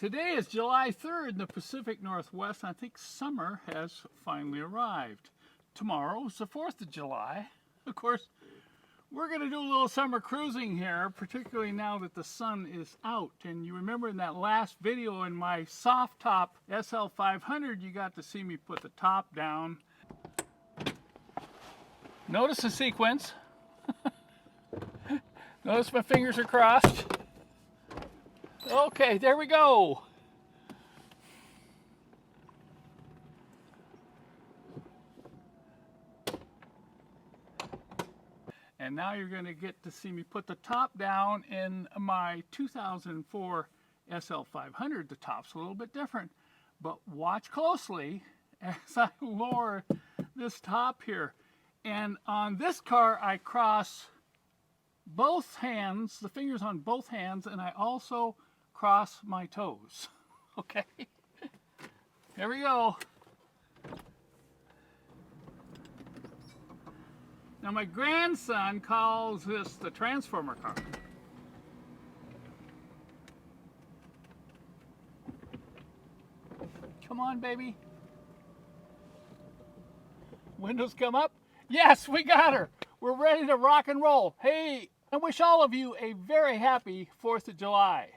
Today is July 3rd in the Pacific Northwest. I think summer has finally arrived. Tomorrow is the 4th of July. Of course, we're going to do a little summer cruising here, particularly now that the sun is out. And you remember in that last video in my soft top SL500, you got to see me put the top down. Notice the sequence. Notice my fingers are crossed. Okay, there we go. And now you're going to get to see me put the top down in my 2004 SL500. The top's a little bit different, but watch closely as I lower this top here. And on this car, I cross both hands, the fingers on both hands, and I also cross my toes. Okay, here we go. Now my grandson calls this the transformer car. Come on, baby. Windows come up. Yes, we got her. We're ready to rock and roll. Hey, I wish all of you a very happy 4th of July.